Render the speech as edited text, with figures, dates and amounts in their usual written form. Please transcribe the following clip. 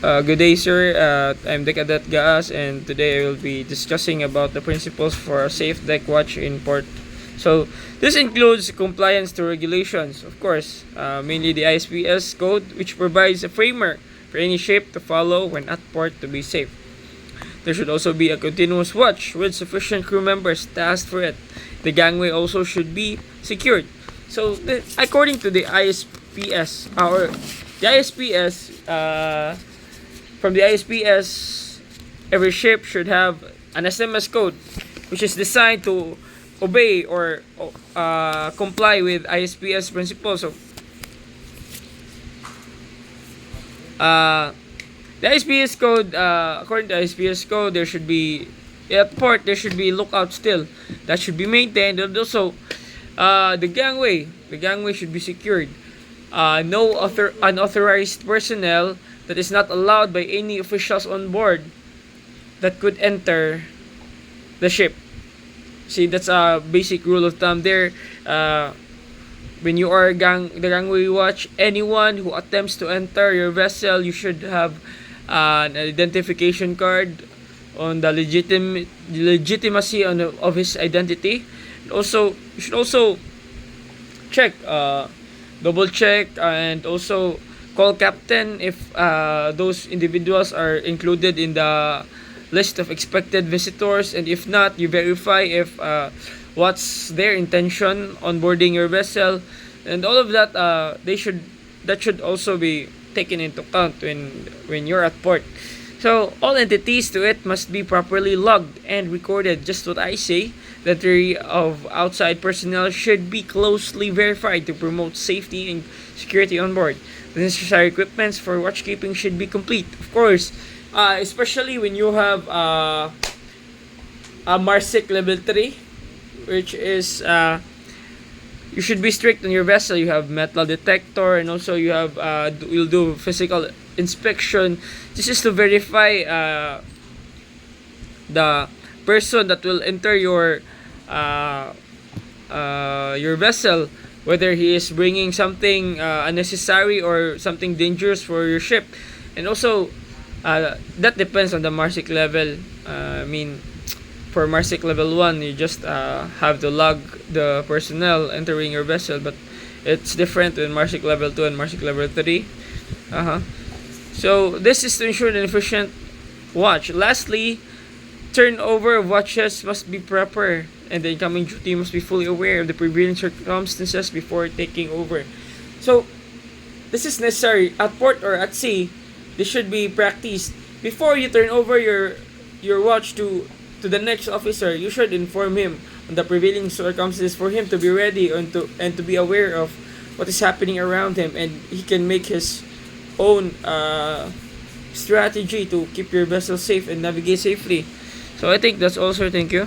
Good day, sir. I'm the Cadet Gaas, and today I will be discussing about the principles for a safe deck watch in port. So, this includes compliance to regulations, of course, mainly the ISPS code, which provides a framework for any ship to follow when at port to be safe. There should also be a continuous watch with sufficient crew members tasked for it. The gangway also should be secured. So, according to the ISPS, from the ISPS, every ship should have an SMS code, which is designed to obey or comply with ISPS principles. So, uh, the ISPS code, according to ISPS code, there should be at port there should be lookout still that should be maintained, and also the gangway should be secured. No unauthorized personnel that is not allowed by any officials on board that could enter the ship. See, that's a basic rule of thumb there. When you are the gangway watch, anyone who attempts to enter your vessel, you should have an identification card on the legitimacy of his identity. Also, you should also check, double check, and also call captain if those individuals are included in the list of expected visitors, and if not, you verify if what's their intention on boarding your vessel, and all of that that should also be taken into account when you're at port. So all entities to it must be properly logged and recorded. Just what I say, the theory of outside personnel should be closely verified to promote safety and security on board. The necessary equipments for watchkeeping should be complete, of course, especially when you have a MARSIC level 3, which is you should be strict on your vessel. You have metal detector, and also you have you'll do physical inspection. This is to verify the person that will enter your vessel, whether he is bringing something unnecessary or something dangerous for your ship. And also that depends on the MARSIC level. I mean, for MARSIC level 1, you just have to log the personnel entering your vessel, but it's different in MARSIC level 2 and MARSIC level 3. So this is to ensure an efficient watch. Lastly, turnover of watches must be proper, and the incoming duty must be fully aware of the prevailing circumstances before taking over. So this is necessary at port or at sea. This should be practiced before you turn over your watch to the next officer. You should inform him on the prevailing circumstances for him to be ready and to be aware of what is happening around him, and he can make his own strategy to keep your vessel safe and navigate safely. So I think that's all, sir. Thank you.